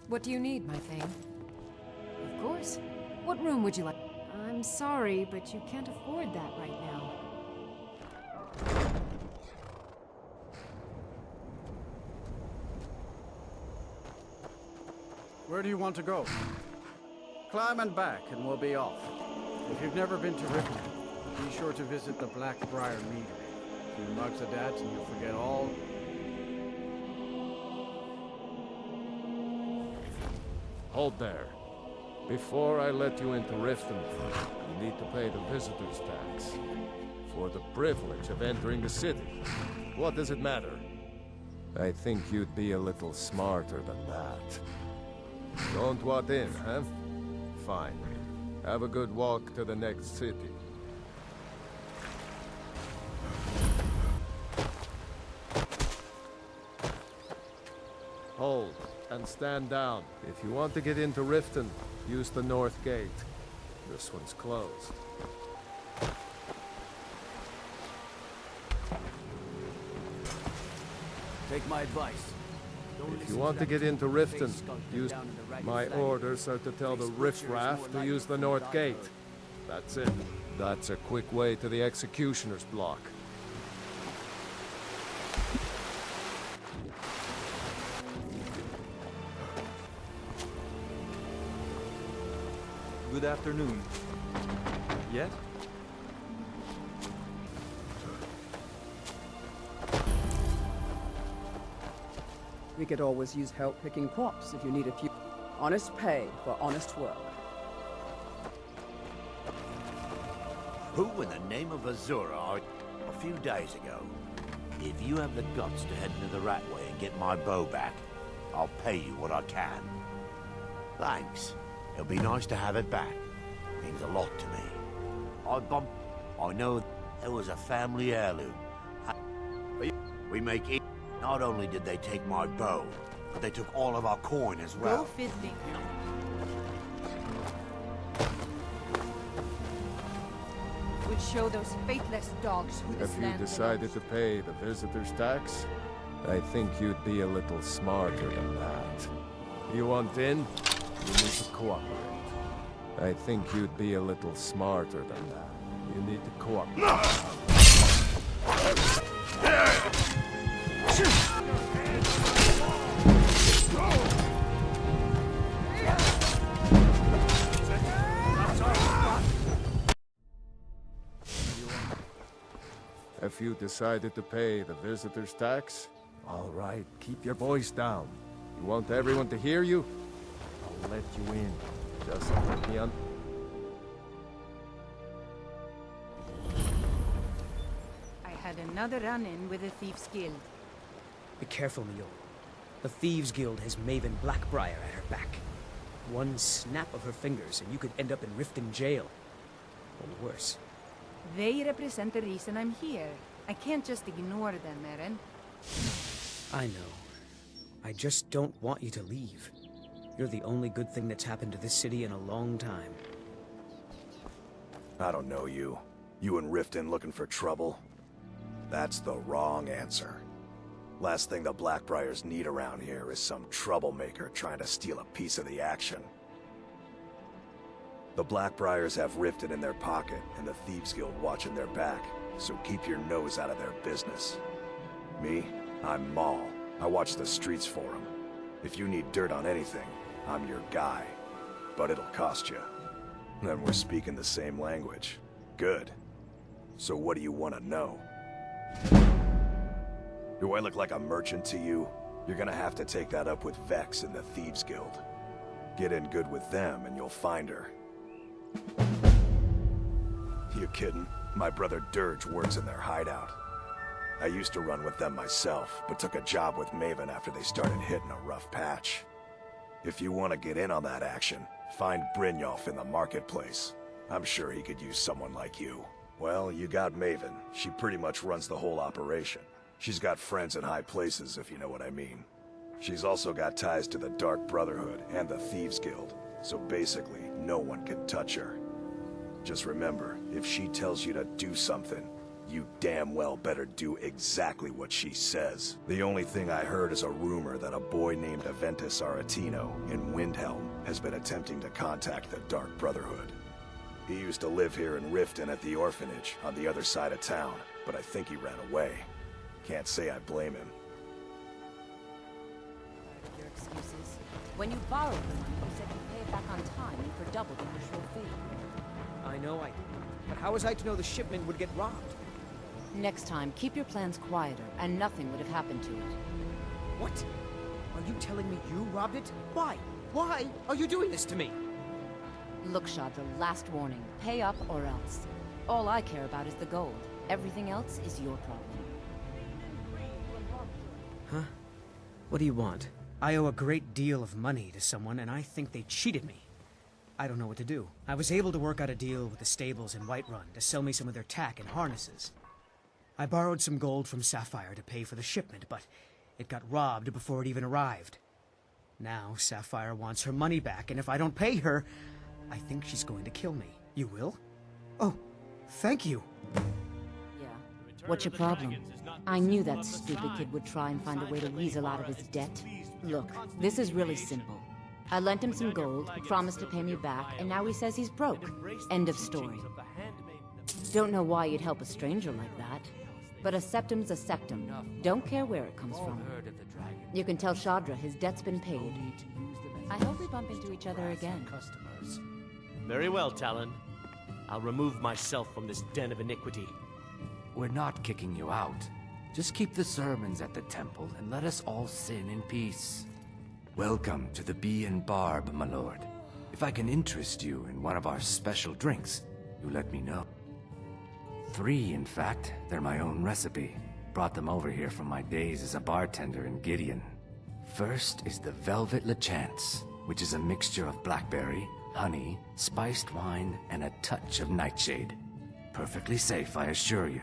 What do you need, my thing? Of course. What room would you like? I'm sorry, but you can't afford that right now. Where do you want to go? Climb and back, and we'll be off. If you've never been to Riften, be sure to visit the Blackbriar Meadery. A few mugs of that, and you'll forget all. Hold there. Before I let you into Riften, you need to pay the visitor's tax. For the privilege of entering the city. What does it matter? I think you'd be a little smarter than that. Don't want in, huh? Fine. Have a good walk to the next city. Hold, and stand down. If you want to get into Riften, use the north gate. This one's closed. Take my advice. If you want to get into Riften, use... My orders are to tell the riffraff to use the north gate. That's it. That's a quick way to the executioner's block. Good afternoon. Yes? We could always use help picking crops if you need a few. Honest pay for honest work. Who in the name of Azura are... A few days ago, if you have the guts to head into the Ratway and get my bow back, I'll pay you what I can. Thanks. It'll be nice to have it back. Means a lot to me. I know it was a family heirloom. We make it. Not only did they take my bow, but they took all of our coin as well. Go fiddling. We'll show those faithless dogs who this If you land decided to pay the visitor's tax, I think you'd be a little smarter than that. You want in? You need to cooperate. I think you'd be a little smarter than that. You need to cooperate. If you decided to pay the visitor's tax, all right, keep your voice down. You want everyone to hear you? I'll let you in. Just let me on. I had another run-in with the Thieves' Guild. Be careful, Mule. The Thieves' Guild has Maven Blackbriar at her back. One snap of her fingers and you could end up in Riften jail. Or worse. They represent the reason I'm here. I can't just ignore them, Eren. I know. I just don't want you to leave. You're the only good thing that's happened to this city in a long time. I don't know you. You and Riften looking for trouble? That's the wrong answer. Last thing the Blackbriars need around here is some troublemaker trying to steal a piece of the action. The Blackbriars have Riften in their pocket and the Thieves Guild watching their back, so keep your nose out of their business. Me? I'm Maul. I watch the streets for them. If you need dirt on anything, I'm your guy. But it'll cost you. Then we're speaking the same language. Good. So what do you want to know? Do I look like a merchant to you? You're gonna have to take that up with Vex and the Thieves Guild. Get in good with them and you'll find her. You kidding? My brother Dirge works in their hideout. I used to run with them myself, but took a job with Maven after they started hitting a rough patch. If you want to get in on that action, find Brynjolf in the marketplace. I'm sure he could use someone like you. Well, you got Maven. She pretty much runs the whole operation. She's got friends in high places, if you know what I mean. She's also got ties to the Dark Brotherhood and the Thieves Guild, so basically, no one can touch her. Just remember, if she tells you to do something, You damn well better do exactly what she says. The only thing I heard is a rumor that a boy named Aventus Aretino in Windhelm has been attempting to contact the Dark Brotherhood. He used to live here in Riften at the orphanage on the other side of town, but I think he ran away. Can't say I blame him. Your excuses. When you borrowed the money, you said you'd pay it back on time and for double the usual fee. I know I did. But how was I to know the shipment would get robbed? Next time, keep your plans quieter, and nothing would have happened to it. What? Are you telling me you robbed it? Why? Why are you doing this to me? Look, Chandra, last warning. Pay up or else. All I care about is the gold. Everything else is your problem. Huh? What do you want? I owe a great deal of money to someone, and I think they cheated me. I don't know what to do. I was able to work out a deal with the stables in Whiterun to sell me some of their tack and harnesses. I borrowed some gold from Sapphire to pay for the shipment, but it got robbed before it even arrived. Now Sapphire wants her money back, and if I don't pay her, I think she's going to kill me. You will? Oh, thank you. Yeah. What's your problem? I knew that stupid kid would try and find a way to weasel out of his debt. Look, this is really simple. I lent him some gold, he promised to pay me back, and now he says he's broke. End of story. Don't know why you'd help a stranger like that. But a septum's a septum. Don't care where it comes from. You can tell Shadra his debt's been paid. I hope we bump into each other again. Very well, Talon. I'll remove myself from this den of iniquity. We're not kicking you out. Just keep the sermons at the temple and let us all sin in peace. Welcome to the Bee and Barb, my lord. If I can interest you in one of our special drinks, you let me know. 3, in fact. They're my own recipe. Brought them over here from my days as a bartender in Gideon. First is the Velvet Lechance, which is a mixture of blackberry, honey, spiced wine, and a touch of nightshade. Perfectly safe, I assure you.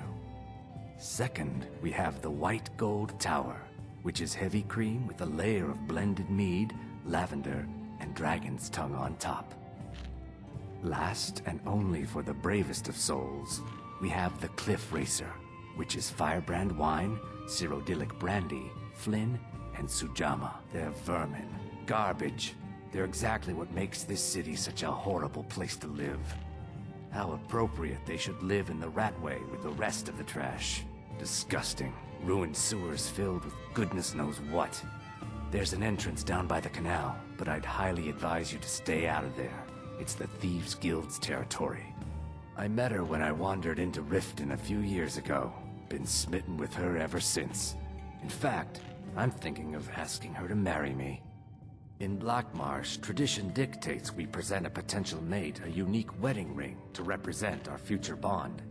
Second, we have the White Gold Tower, which is heavy cream with a layer of blended mead, lavender, and dragon's tongue on top. Last, and only for the bravest of souls, we have the Cliff Racer, which is firebrand wine, Cyrodiilic brandy, Flynn, and Sujamma. They're vermin, garbage. They're exactly what makes this city such a horrible place to live. How appropriate they should live in the Ratway with the rest of the trash. Disgusting. Ruined sewers filled with goodness knows what. There's an entrance down by the canal, but I'd highly advise you to stay out of there. It's the Thieves' Guild's territory. I met her when I wandered into Riften a few years ago. Been smitten with her ever since. In fact, I'm thinking of asking her to marry me. In Blackmarsh, tradition dictates we present a potential mate a unique wedding ring to represent our future bond.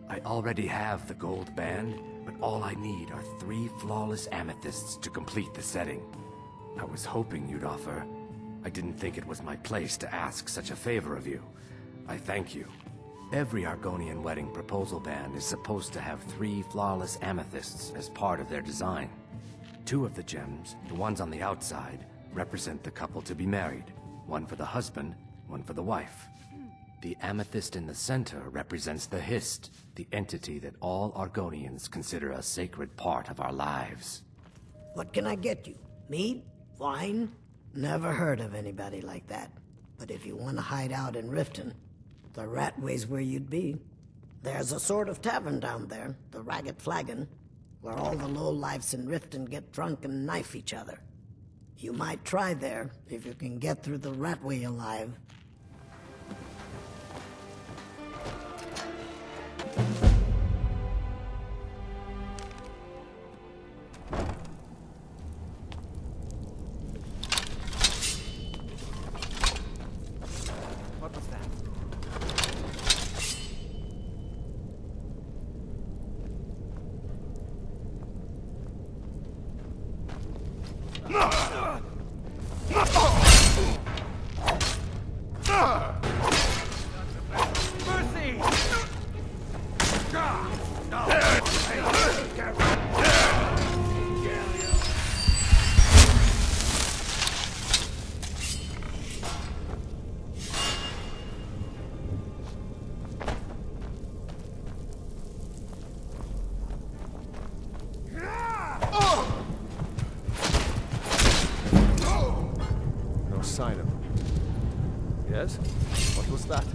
I already have the gold band, but all I need are 3 flawless amethysts to complete the setting. I was hoping you'd offer. I didn't think it was my place to ask such a favor of you. I thank you. Every Argonian wedding proposal band is supposed to have 3 flawless amethysts as part of their design. 2 of the gems, the ones on the outside, represent the couple to be married. One for the husband, one for the wife. The amethyst in the center represents the Hist, the entity that all Argonians consider a sacred part of our lives. What can I get you? Mead? Wine? Never heard of anybody like that. But if you want to hide out in Riften, the Ratway's where you'd be. There's a sort of tavern down there, the Ragged Flagon, where all the lowlifes in Riften get drunk and knife each other. You might try there, if you can get through the Ratway alive. What was that? Yes? What was that?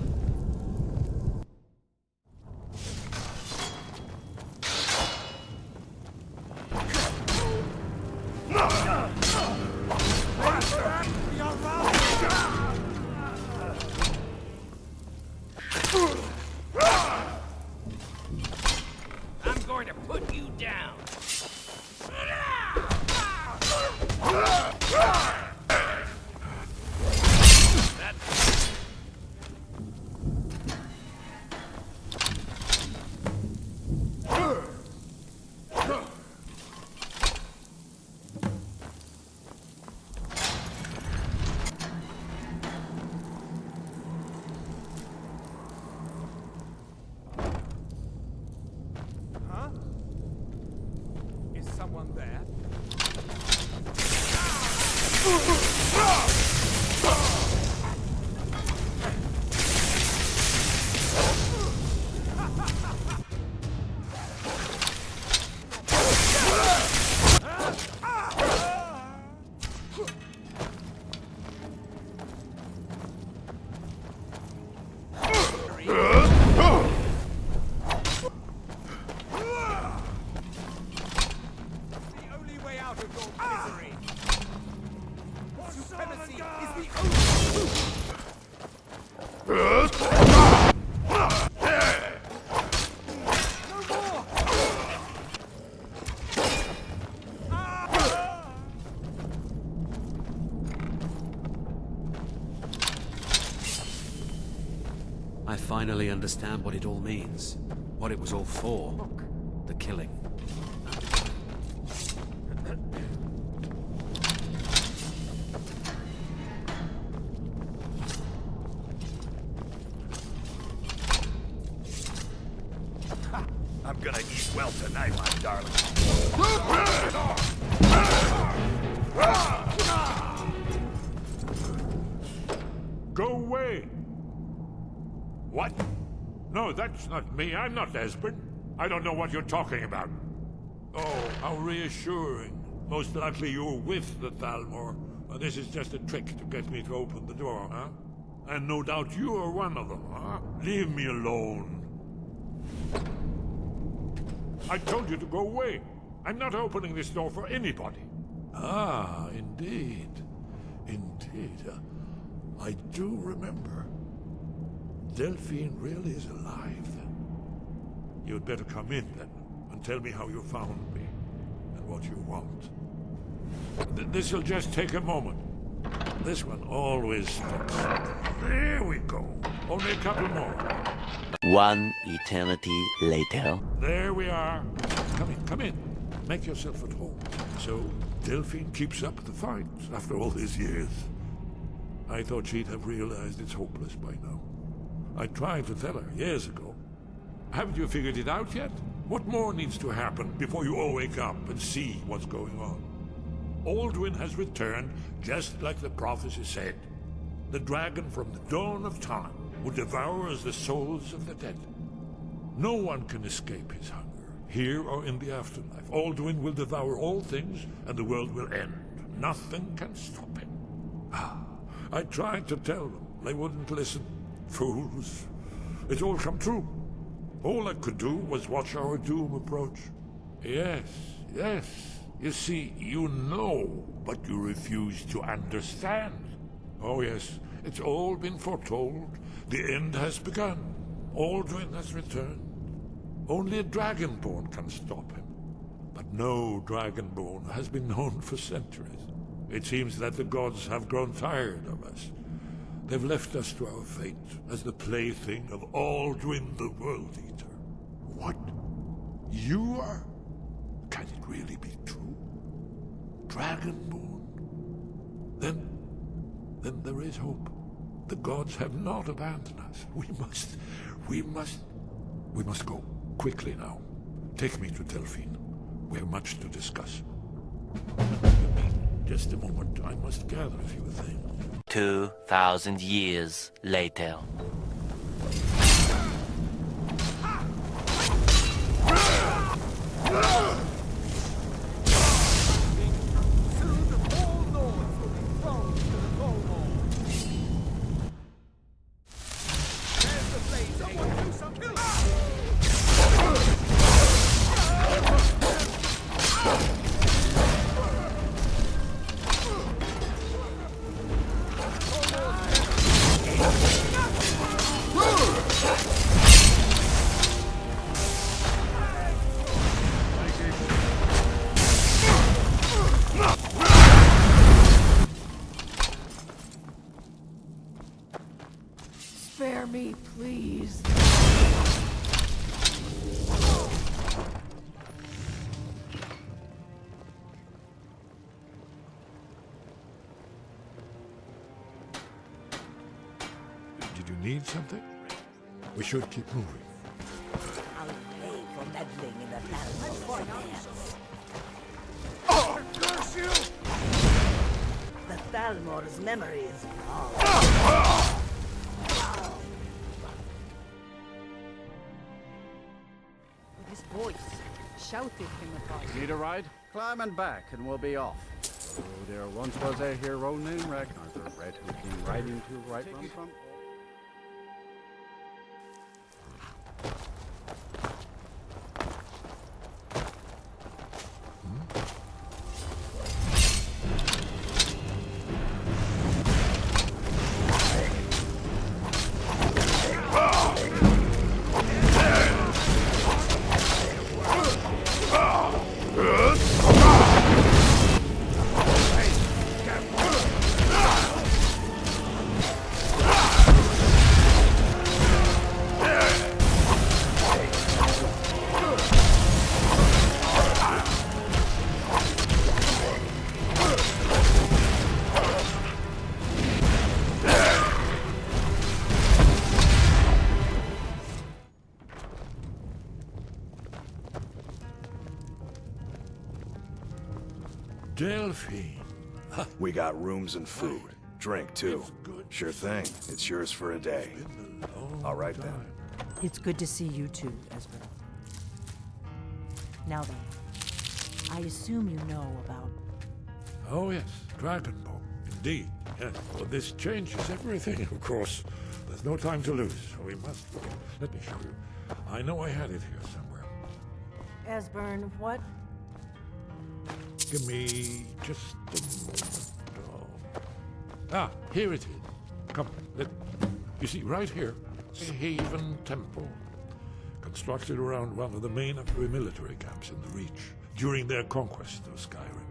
I'm going to put you down. Huh? Is someone there? The only way out of your misery. Supremacy is the only... I finally understand what it all means. What it was all for. Look. The killing. I'm gonna eat well tonight, my darling. Go away! What? No, that's not me. I'm not Esbern. I don't know what you're talking about. Oh, how reassuring. Most likely you're with the Thalmor. This is just a trick to get me to open the door, huh? And no doubt you are one of them, huh? Leave me alone. I told you to go away. I'm not opening this door for anybody. Ah, indeed. Indeed. I do remember. Delphine really is alive, then. You'd better come in, then, and tell me how you found me, and what you want. This'll just take a moment. This one always sticks. There we go. Only a couple more. One eternity later. There we are. Come in, come in. Make yourself at home. So, Delphine keeps up the fight after all these years. I thought she'd have realized it's hopeless by now. I tried to tell her years ago. Haven't you figured it out yet? What more needs to happen before you all wake up and see what's going on? Aldwin has returned just like the prophecy said. The dragon from the dawn of time who devours the souls of the dead. No one can escape his hunger, here or in the afterlife. Aldwin will devour all things, and the world will end. Nothing can stop him. I tried to tell them. They wouldn't listen. Fools. It's all come true. All I could do was watch our doom approach. Yes, yes. You see, you know, but you refuse to understand. Oh yes, it's all been foretold. The end has begun. Aldwin has returned. Only a Dragonborn can stop him. But no Dragonborn has been known for centuries. It seems that the gods have grown tired of us. They've left us to our fate as the plaything of Aldwin the World Eater. What? You are? Can it really be true? Dragonborn? Then there is hope. The gods have not abandoned us. We must go. Quickly now. Take me to Delphine. We have much to discuss. Just a moment. I must gather a few things. 2,000 years later. me, please. Did you need something? We should keep moving. I'll pay for meddling in the Thalmor's affairs. Oh, curse you! The Thalmor's memory is long. With his voice, shouted him apart. Need a ride? Climb and back, and we'll be off. Oh, there once was a hero named Ragnar the Red who came riding to right from. Delphine. We got rooms and food. Drink, too. Sure thing. It's yours for a day. All right, then. It's good to see you too, Esbern. Now then, I assume you know about... Oh yes, Dragonborn. Indeed, yes. Well, this changes everything, of course. There's no time to lose. We must... Let me show you. I know I had it here somewhere. Esbern, what? Give me just a moment. Oh. Ah, here it is. Come, you see, right here, a Haven Temple. Constructed around one of the main military camps in the Reach during their conquest of Skyrim.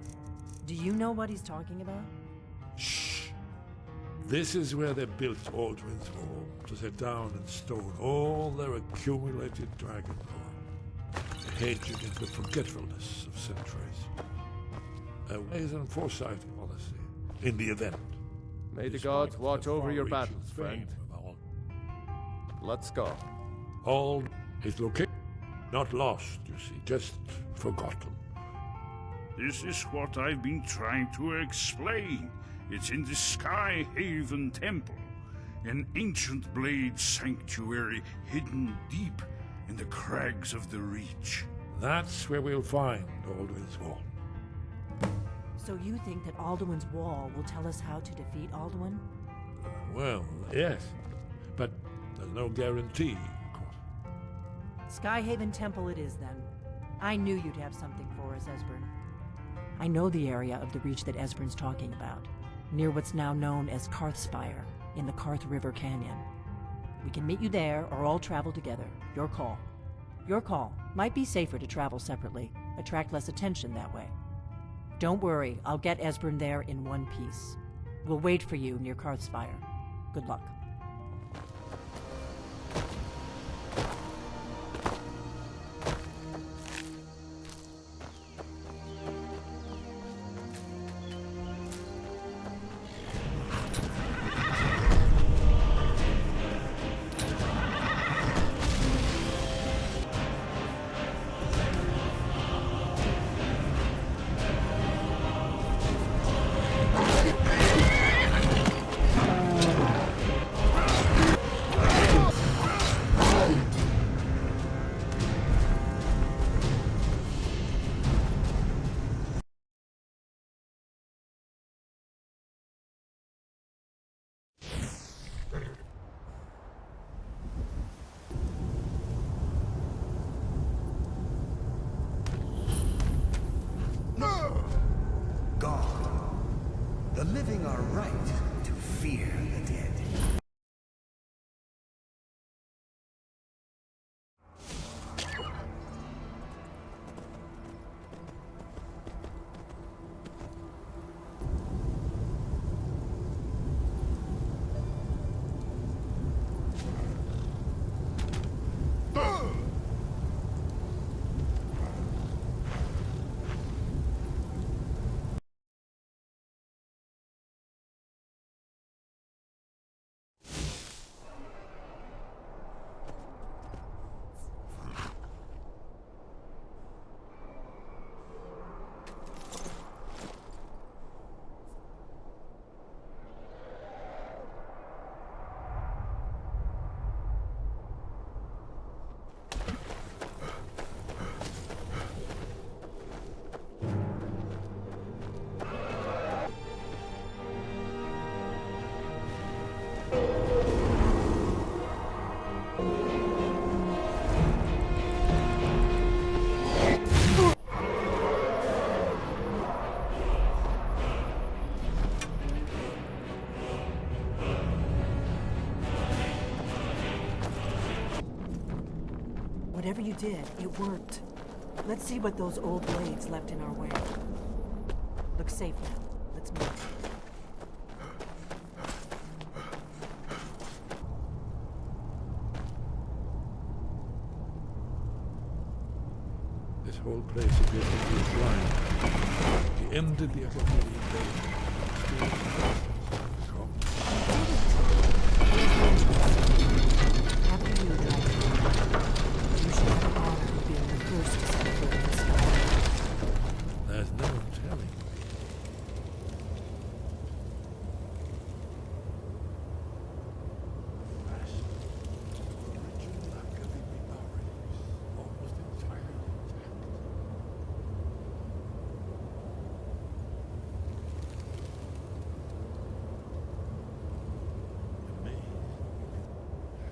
Do you know what he's talking about? Shh! This is where they built Aldrin's Wall to set down in stone all their accumulated dragon lore. A hedge against the forgetfulness of centuries. A wise and foresighted policy in the event. May the gods watch over your battles, friend. Let's go. All is located, not lost, you see, just forgotten. This is what I've been trying to explain. It's in the Sky Haven Temple, an ancient blade sanctuary hidden deep in the crags of the Reach. That's where we'll find Aldrin's Wall. So you think that Alduin's Wall will tell us how to defeat Alduin? Well, yes, but there's no guarantee, of course. Skyhaven Temple it is, then. I knew you'd have something for us, Esbern. I know the area of the Reach that Esbern's talking about, near what's now known as Karthspire, in the Karth River Canyon. We can meet you there, or all travel together. Your call. Your call. Might be safer to travel separately. Attract less attention that way. Don't worry, I'll get Esbern there in one piece. We'll wait for you near Karthspire. Good luck. The living are right to fear the dead. Whatever you did, it worked. Let's see what those old blades left in our way. Look safe now. Let's move. This whole place appears to be a shrine. The end of the Akaviri blade. After you, Dragon. You should have the honor of being the first to set foot in the sky. There's no telling.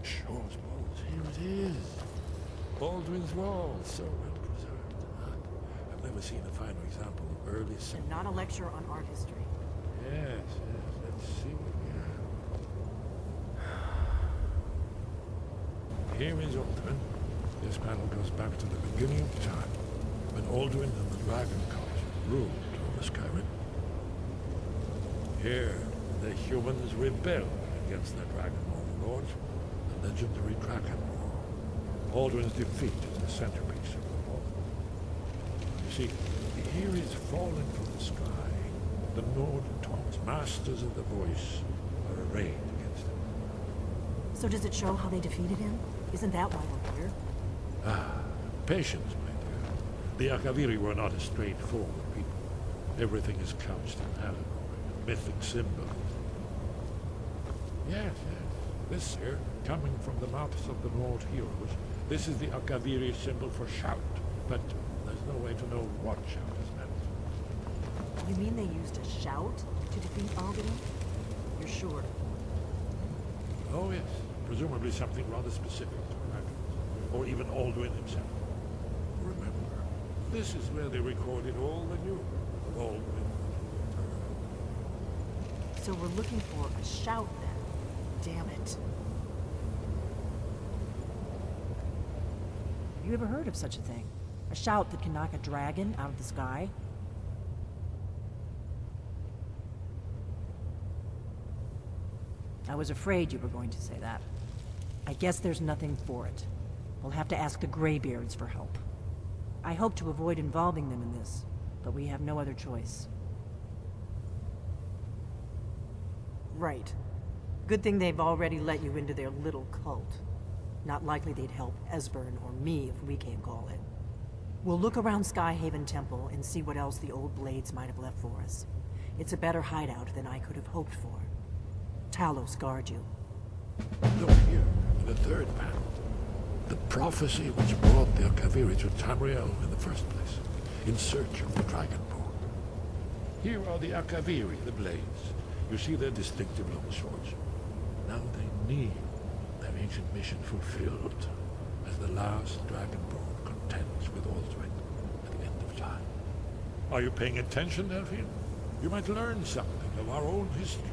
Shaw's bones, here it is. Baldwin's Wall, so well preserved. I've never seen a finer example of early... And not a lecture on art history. Yes, let's see. Here is Alduin. This panel goes back to the beginning of time, when Alduin and the Dragon Cult ruled over Skyrim. Here, the humans rebelled against their dragon overlords, the legendary Dragon War. Alduin's defeat is the centerpiece of the war. You see, here is fallen from the sky. The Nord Tongs, masters of the voice, are arrayed against him. So does it show how they defeated him? Isn't that why we're here? Ah, patience, my dear. The Akaviri were not a straightforward people. Everything is couched in allegory and mythic symbols. Yes. This here, coming from the mouths of the Nord heroes, this is the Akaviri symbol for shout, but there's no way to know what shout is meant. You mean they used a shout to defeat Alduin? You're sure? Oh yes, presumably something rather specific to dragons, or even Alduin himself. Remember, this is where they recorded all the news of Alduin. So we're looking for a shout then. Damn it. Have you ever heard of such a thing? A shout that can knock a dragon out of the sky? I was afraid you were going to say that. I guess there's nothing for it. We'll have to ask the Greybeards for help. I hope to avoid involving them in this, but we have no other choice. Right. Good thing they've already let you into their little cult. Not likely they'd help Esbern or me if we came calling. We'll look around Skyhaven Temple and see what else the old blades might have left for us. It's a better hideout than I could have hoped for. Talos guard you. Look here, in the third panel. The prophecy which brought the Akaviri to Tamriel in the first place, in search of the Dragonborn. Here are the Akaviri, the blades. You see their distinctive long swords. Now they need their ancient mission fulfilled, as the last Dragonborn contends with Alduin at the end of time. Are you paying attention, Delphine? You might learn something of our own history.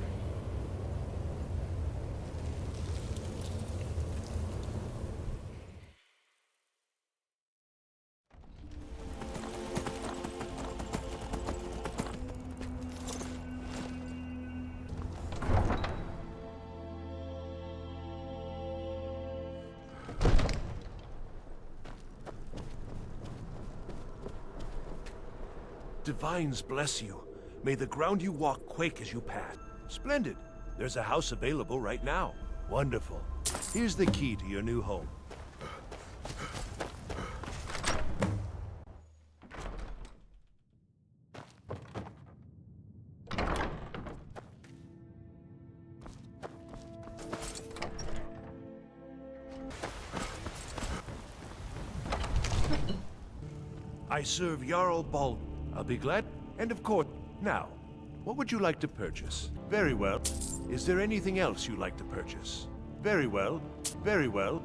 Divines bless you. May the ground you walk quake as you pass. Splendid. There's a house available right now. Wonderful. Here's the key to your new home. I serve Jarl Bald. I'll be glad. And of course, now, what would you like to purchase? Very well. Is there anything else you'd like to purchase? Very well. Very well.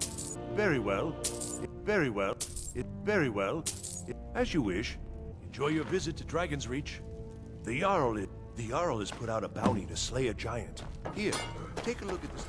Very well. Very well. Very well. As you wish. Enjoy your visit to Dragon's Reach. The Jarl has put out a bounty to slay a giant. Here, take a look at this.